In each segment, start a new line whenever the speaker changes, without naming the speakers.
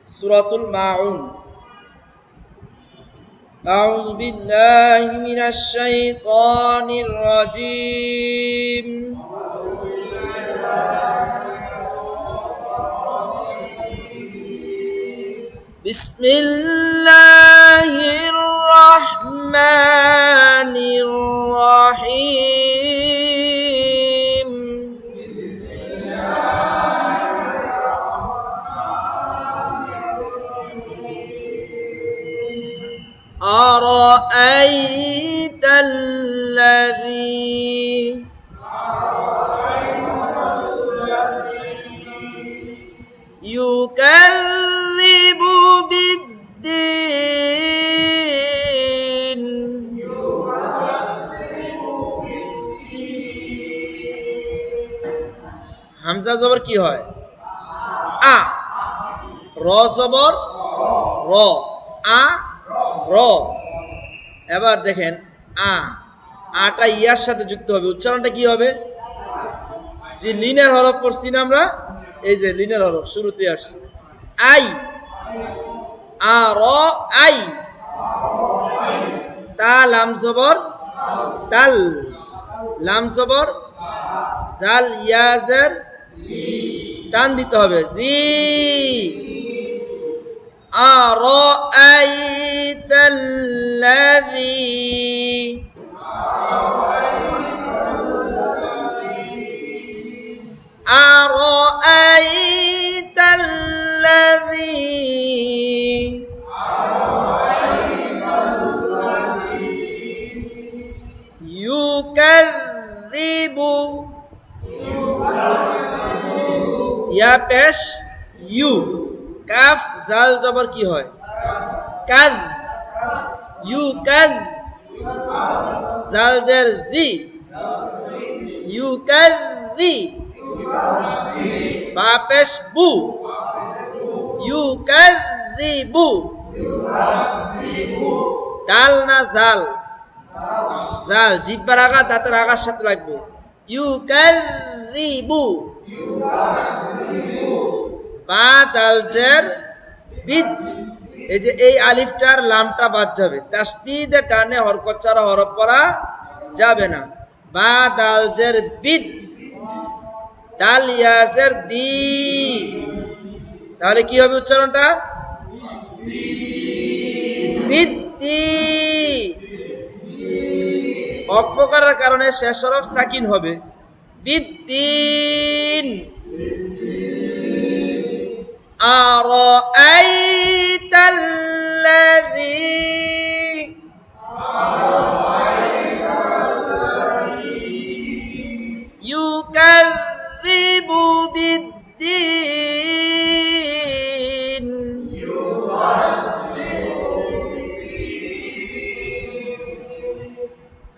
সূরাতুল মাউন। আউযু বিল্লাহি মিনাশ শাইতানির রাজীম। বিসমিল্লাহির রহমানির রহিম। أرأيت الذي يكذب بالدين হামজা জবর কি হয়? আ। র জবর র, আ র। এবার দেখেন আটা ইয়ার সাথে যুক্ত হবে, উচ্চারণটা কি হবে? যে লিনের হরফ পড়ছি না আমরা, এই যে লিনের হরফ শুরুতে আসছে আই, আ র আই। তা লাম জবর তাল, লাম জবর জাল ইয়াজের টান দিতে হবে জি। أرأيت الذي أرأيت الذي يكذب يا পেশ ইউ, কাফ জাল জবর কি হয়? কাজ, ইউ কাজ। জাল জের জি, ইউ কাজ জি। বা পেশ বু, ইউ কাজ জি বু। ডাল না জাল? জাল, জিব্বার আগা দাঁতের আগার সাথে লাগবে। ইউ কাজ জি বু। বা দাল জের বিদ, এই যে এই আলিফটার লামটা বাদ যাবে, তাসদীদে টানে হরকত ছাড়া হরফ পড়া যাবে না। বা দাল জের বিদ, দাল ইয়াসের দি। তাহলে কি হবে উচ্চারণটা? বিদ্দি। ওয়াকফ করার কারণে শেষ হরফ সাকিন হবে, বিদ্দিন। أرأيت الذي يكذب بالدين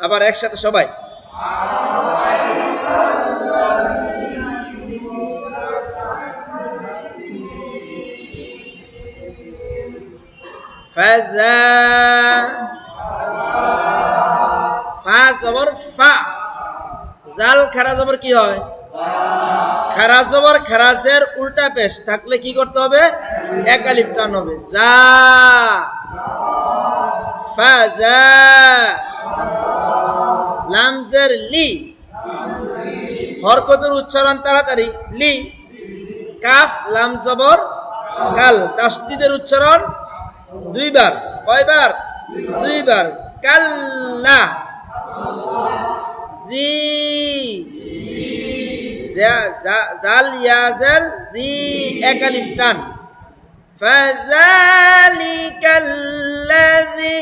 আবার একসাথে সবাই। ফাজা, ফা জবর ফা, জাল খারা জবর কি হয়? খারা জবর খারাজের উল্টা পেশ থাকলে কি করতে হবে? এক আলিফ টান হবে, যা। ফাজা, লামজের লি, হরকতের উচ্চারণ তাড়াতাড়ি, লি। কাফ লাম জবর কাল, তাসদীদের উচ্চারণ দুইবার। কয়বার? দুইবার। কাল্লা, জি, জাল ইয়াজের জি, এক আলিফ টান। ফাযালিকাল্লাযী,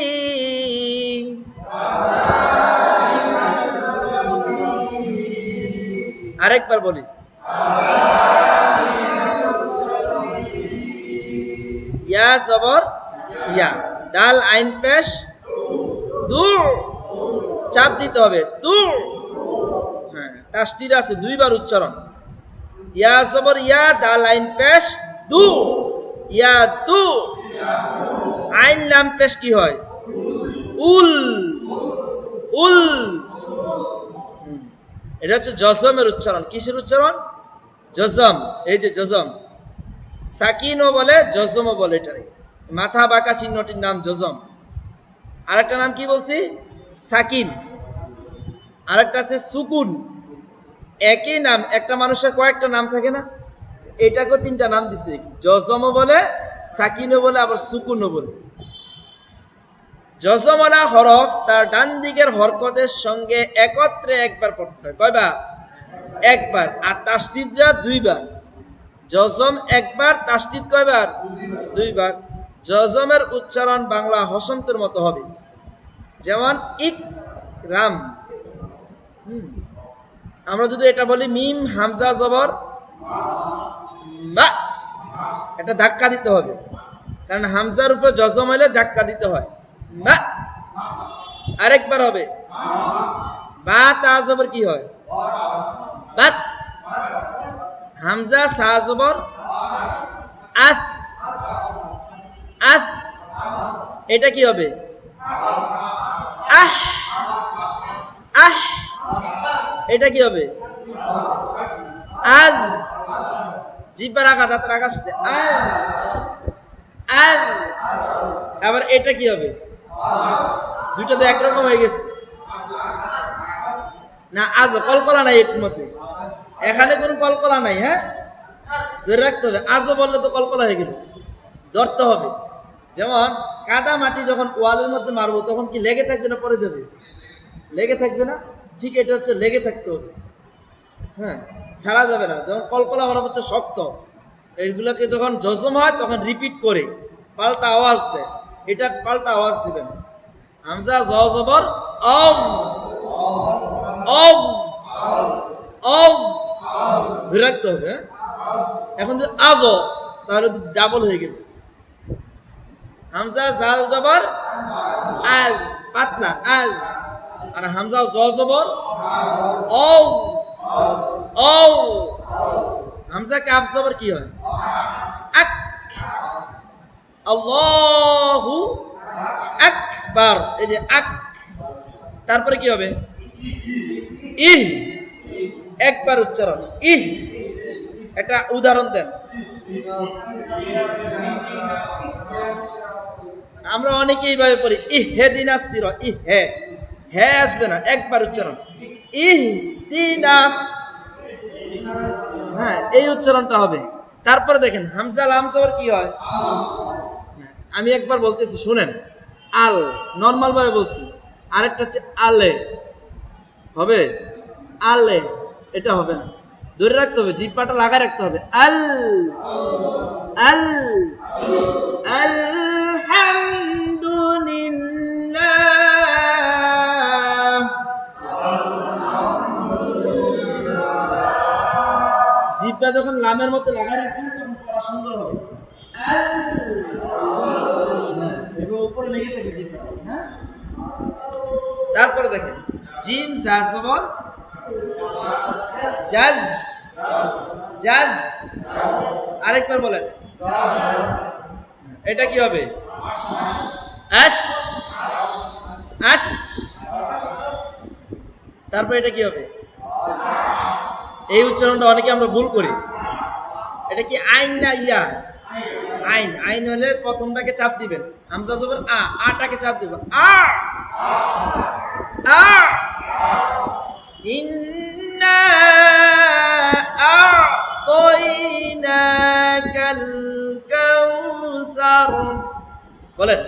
আরেকবার বলি। ইয়া জবর ইয়া, দাল আইন পেশ দু, চাপ দিতে হবে দু। হ্যাঁ, তাসদীদ আছে দুইবার উচ্চারণ। ইয়া জবর ইয়া, দাল আইন পেশ দু, ইয়া দু। আইন লাম পেশ কি হয়? উল, উল। এটা হচ্ছে জজমের উচ্চারণ। কিসের উচ্চারণ? জজম। এই যে জজম, সাকিনও বলে, জজমও বলে। এটাই মাথা বাঁকা চিহ্নটির নাম জজম। আরেকটা নাম কি বলছি? সাকিন। আরেকটা আছে সুকুন। একই নাম, একটা মানুষের কয়েকটা নাম থাকে না, এটাকে তিনটা নাম দিছে, জজমও বলে, সাকিনও বলে, আবার সুকুনও বলে। জজমওয়ালা হরফ তার ডান দিকের হরকতের সঙ্গে একত্রে একবার পড়তে হয়। কয়বার? একবার। আর তাসদীদরা দুইবার। জজম একবার, তাসদীদ কয়বার? দুইবার। জজমের উচ্চারণ বাংলা হসন্তের মতো হবে, যেমন ইকরাম। আমরা যদি এটা বলি মিম হামজা জবর মা, এটা ধাক্কা দিতে হবে, কারণ হামজার উপরে জজম হলে ধাক্কা দিতে হয়। মা। আরেকবার হবে বা, তা জবর কি হয়? বাত। হামজা সা জবর আস, আস। এটা কি হবে? আহ, আহ। এটা কি হবে? আজ। জিব্বা রাখা, দাঁত রাখার সাথে আজ, আজ। আবার এটা কি হবে? দুইটা তো একরকম হয়ে গেছে না? আজ কলকলা নাই এর মধ্যে, এখানে কোনো কলকলা নাই। হ্যাঁ, ধরে রাখতে হবে। আজও বললে তো কলকলা হয়ে গেল, ধরতে হবে। যেমন কাদা মাটি যখন ওয়ালের মধ্যে মারবো, তখন কি লেগে থাকবে না পড়ে যাবে? লেগে থাকবে না? ঠিক এটা হচ্ছে লেগে থাকতে হবে। হ্যাঁ, ছাড়া যাবে না। যখন কলকলা হওয়া হচ্ছে শক্ত, এইগুলোকে যখন জজম হয় তখন রিপিট করে পাল্টা আওয়াজ দেয়। এটা পাল্টা আওয়াজ দিবেন। হামজা জ জবর অজ, অজ, অজ, ধরে রাখতে হবে। এখন যদি আজ, তাহলে ডাবল হয়ে গেল। হামজা জাল জবর আজ, পাতলা আজ। আর হামজা জ জবর ও, ও। হামজা কাফ জবর কি হয়? আক। আল্লাহু আকবার। এই যে আক, তারপরে কি হবে? ইহ, একবার উচ্চারণ। ইহ। একটা উদাহরণ দেন। আমরা অনেকেই এইভাবে পড়ি ইহদিনাস সিরাত, ইহ, হে আসবে না, একবার উচ্চারণ। ইহদিনাস, হ্যাঁ, এই উচ্চারণটা হবে। তারপরে দেখেন হামজা লাম জবর কি হয়? আমি একবার বলতেছি, শুনেন। আল, নর্মাল ভাবে বলছি। আরেকটা হচ্ছে আলে, হবে? আলে, এটা হবে না, ধরে রাখতে হবে, জিহ্বাটা লাগা রাখতে হবে। আল, আল, আলহামদুলিল্লাহ। জিহ্বা যখন লামের মধ্যে লাগা রাখবেন, তখন পড়া সুন্দর হবে। উপরে লেগে থাকে জিহ্বাটা। হ্যাঁ, তারপরে দেখেন জিম জা জবর জাজ, জাজ। আরেকবার বলেন, এটা কি হবে? আশ, আশ। তারপর এটা কি হবে? এই উচ্চারণটা অনেকে আমরা ভুল করি। এটা কি আইন না ইয়া? আইন। আইন হলে প্রথমটাকে চাপ দিবেন, হামজা জবর আ, আটাকে চাপ দিবেন। আ, আ। ইন্না আ'তাইনাকাল কাউসার। বলেন,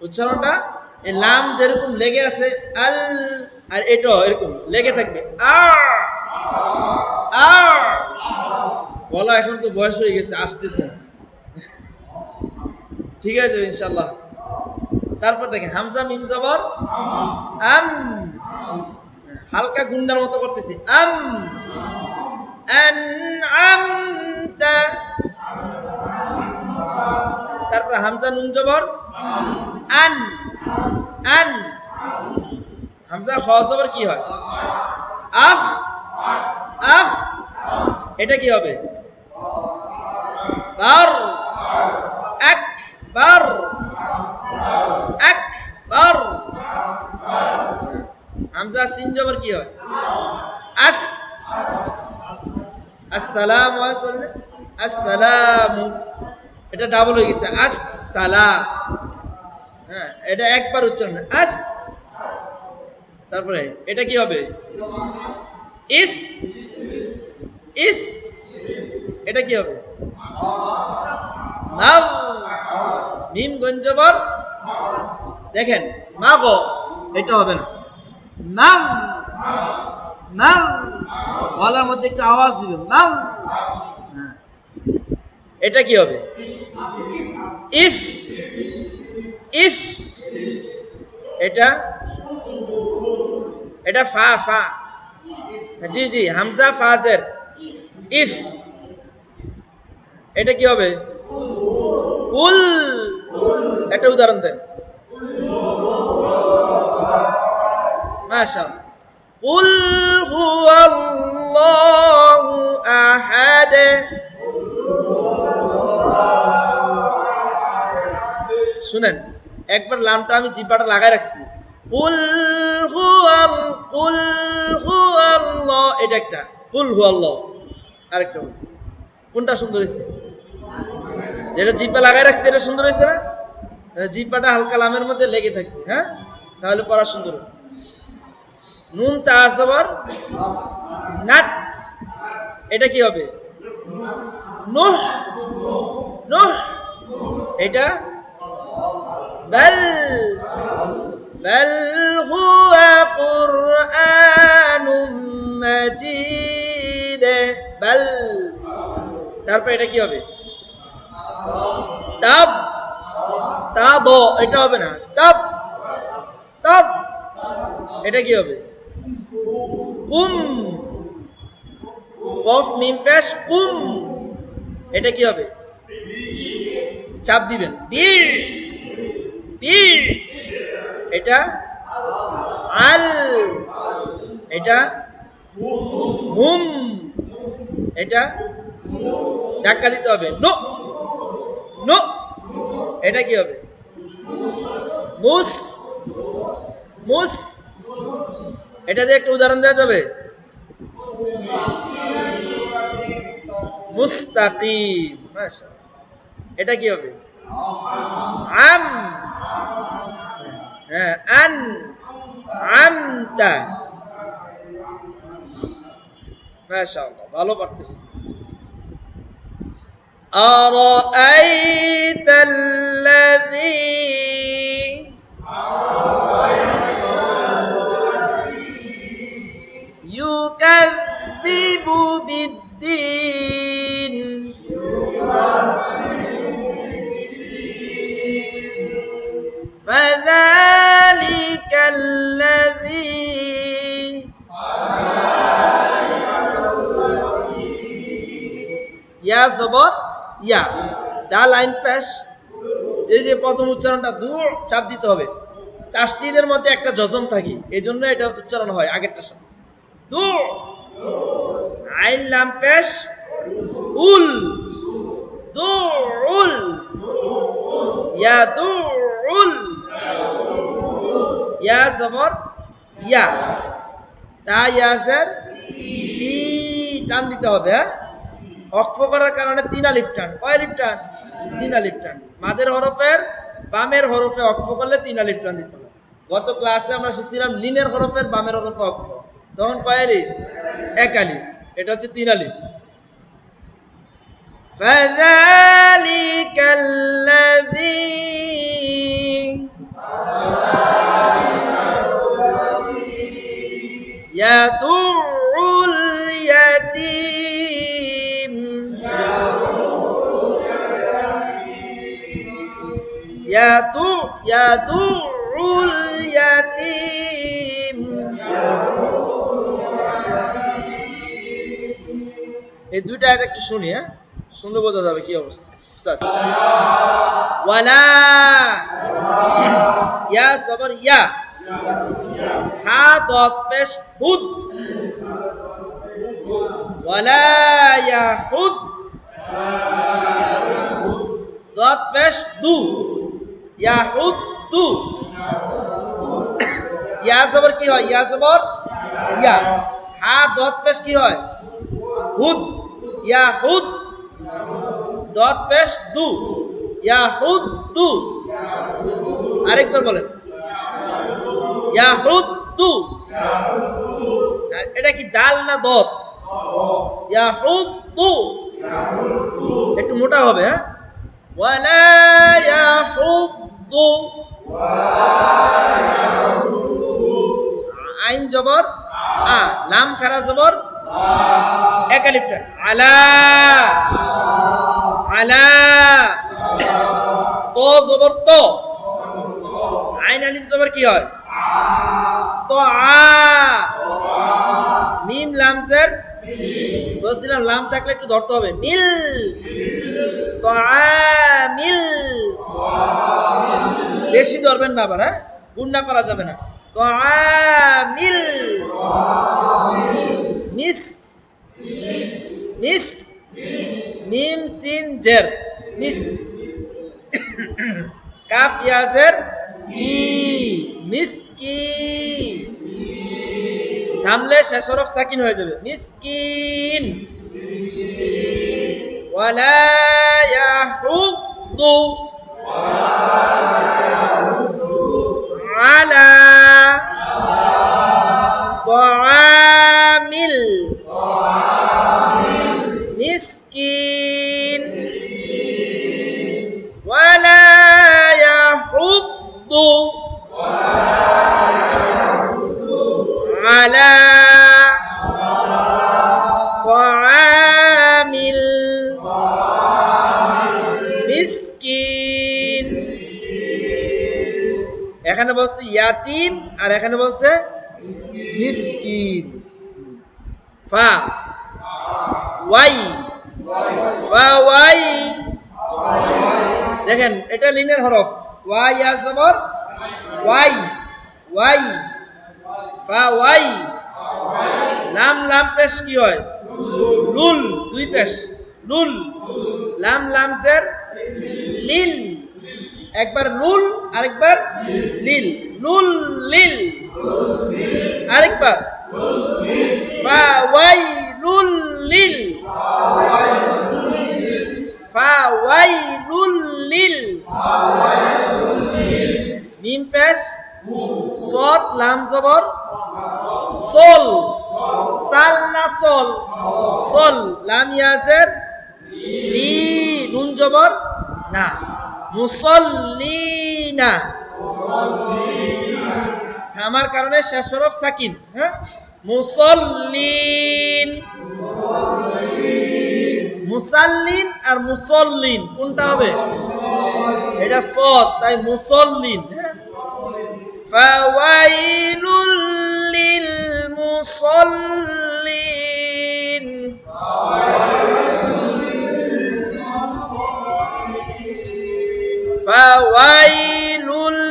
উচ্চারণটা এই লাম যেরকম লেগে আছে আল, আর এটা এরকম লেগে থাকবে। আ, আ। বলা এখন তো বয়স হয়ে গেছে, আসতেছে। ঠিক আছে ইনশাল্লাহ। তারপর দেখেন হামজা মিম জবর আম, হালকা গুন্ডার মতো করতেছি। আম, আনআমতা। তারপর হামজা নুন জবর আন, আন। হামজা খ জবর কি হয়? আখ, আখ। এটা কি হবে? বার, আকবার, আকবার। হামজা সিন জবর কি হয়? আস। আসসালামু আলাইকুম, আসসালামু, এটা ডাবল হয়ে গেছে, আসসালাম। হ্যাঁ, এটা একবার উচ্চারণ, আস। তারপরে এটা কি হবে? ইস। ইস, এটা কি হবে? নাম। মিম গঞ্জবর, দেখেন মা গো, এটা হবে না। নাম। নাম, গলার মধ্যে একটু আওয়াজ দিবেন, নাম। হ্যাঁ, এটা কি হবে? ইফ। ইফ, এটা এটা ফা। ফা, জি জি, হামজা ফাজের ইফ। এটা কি হবে? কুল। একটা উদাহরণ দেন। মাশাআল্লাহ। কুল হুয়াল্লাহু আহাদ। শুনেন, একবার লামটা আমি জিব্বাটা লাগাই রাখছি। কুল হুয়াল্লাহ, এটা একটা। কুল হুয়াল্লাহ, আরেকটা বলছি। কোনটা সুন্দর হয়েছে? যেটা জিব্বা লাগাই রাখছে এটা সুন্দর হয়েছে না? জিব্বাটা হালকা লামের মধ্যে লেগে থাকবে, হ্যাঁ, তাহলে পড়া সুন্দর হবে। নুন তা জবর নাত, এটা কি হবে? নুহ। নুহ, এটা বাল। বাল হুয়া কুরআনুম মাজিদ। বাল। তারপর এটা কি হবে? তাব। তা দ, এটা হবে না। তাব। তাব, এটা কি হবে? কুম। কফ মিম পেশ কুম, এটা কি হবে? চাপ দিবেন, বীর। বীর, এটা আল। এটা হুম, এটা ধাক্কা দিতে হবে, নো। নো, এটা কি হবে? মুস। মুস, এটা দিয়ে একটা উদাহরণ দেওয়া যাবে? মুস্তাকিম। মাশাআল্লাহ, এটা কি হবে? আম। হ্যাঁ, আন। আমতা। মাশাআল্লাহ, ভালো পারতেছি। আরাআইতাল্লাযী, ইউকাযযিবু বিদ্দীন। ফাযালিকাল্লাযী, ইয়া জবর ইয়া, দা লাইন পেশ। এই যে প্রথম উচ্চারণটা দূর চাপ দিতে হবে। তাসদীদের মধ্যে একটা জজম থাকে, এই জন্য এটা উচ্চারণ হয় আগেরটার সাথে। দূর, আইন লাম পেশ উল। দুল, ইয়া দুল। ইয়া জবর ইয়া, তা ইয়াজের তি, টান দিতে হবে। হ্যাঁ, অক্ফ করার কারণে 3 আলিফ টান। কয় আলিফ টান? 3 আলিফ টান। মাদের হরফের বামের হরফে অক্ফ করলে 3 আলিফ টান দিতে হবে। গত ক্লাসে আমরা শিখছিলাম লিনের হরফের বামের হরফে অক্ফ, তখন কয় আলিফ? 1 আলিফ। এটা হচ্ছে 3 আলিফ। ফাযালিকাল্লাযী, ইয়াদুল ইয়াতীম। ইয়াদুল ইয়াতীম। এই দুইটা আয়াত একটু শুনি, হ্যাঁ, শুনলে বোঝা যাবে কি অবস্থা। ওয়ালা, ইয়া সবর ইয়া, হা দত পেশ হুদ। ওয়ালা ইয়াহুদ, দত পেশ দু, ইয়াহুদ দু। ইয়া জবর কি হয়? ইয়া জবর ইয়া। হা দত পেশ কি হয়? হুদ। ইয়া হুদ, দত পেশ দু, ইয়া হুদ দু। আরেকবার বলেন, ইয়া হুদ দু। এটা কি দাল না দত? ইয়া হুদ দু, একটু মোটা হবে। হ্যাঁ, ওয়ালা ইয়াহুদ্দু, আইন জবর আ, লাম খারা জবর এক আলিফ টান, আলা আলা, তো জবর তো, আইন আলিফ জবর কি হয়? তো আ। মিম লাম জের, বলছিলাম লাম থাকলে একটু ধরতে হবে, মিল, তো মিল, বেশি ধরবেন না আবার, হ্যাঁ, গুণনা করা যাবে না। তো মিল, মিস, মিস, মিম সিন জের, মিস, কাফ ইয়া জের কি, মিসকি, থামলে শেষ হরফ সাকিন হয়ে যাবে, মিসকিন। ওয়ালা ইয়াহুদ্দু আলা তাআমিল মিসকিন, ওয়ালা ইয়াহুদ্দু আলা তাআমিল মিসকিন। এখানে বলছে ইয়াতিম আর এখানে বলছে মিসকিন। ফা ওয়াই, ফা ওয়াই, দেখেন এটা লিনের হরফ, ওয়াই ইয়া জবর ওয়াই, ওয়াই, ফা ওয়াই। লাম লাম পেশ কি হয়? লুল, দুই পেশ, লুল, লাম লাম জের লিল, একবার লুল আরেকবার লিল, লুল লিল, আরেকবার ফা ওয়াই লুল লিল, ফা ওয়াই লুল লিল। মিম পেশ সদ লাম জবর সোল, সাল না সোল, সোল, লাম ইয়াজের লি, নুন জবর না, মুসল্লিনা, থামার কারণে শেষ হরফ সাকিন। হ্যাঁ, মুসল্লিন, মুসাল্লিন আর মুসল্লিন কোনটা হবে? এটা সদ, তাই মুসল্লিন। ফাওয়াইলুল লিল মুসল্লিন, ফাওয়াইলুল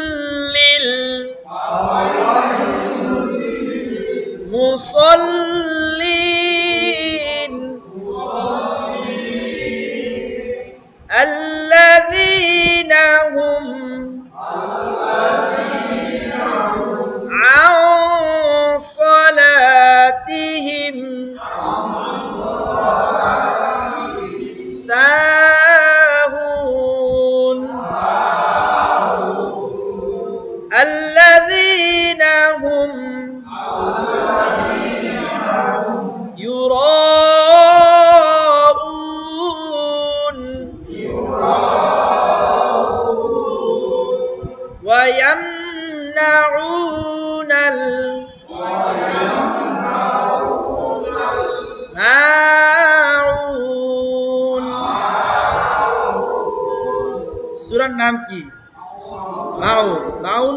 লিল মুসল্লিন আল্লাযীনা হুম আন সালাতিহিম সাহুন, আল্লাযীনা হুম يراءون ويمنعون الماعون। সূরার নাম কি? মাউন। মাউন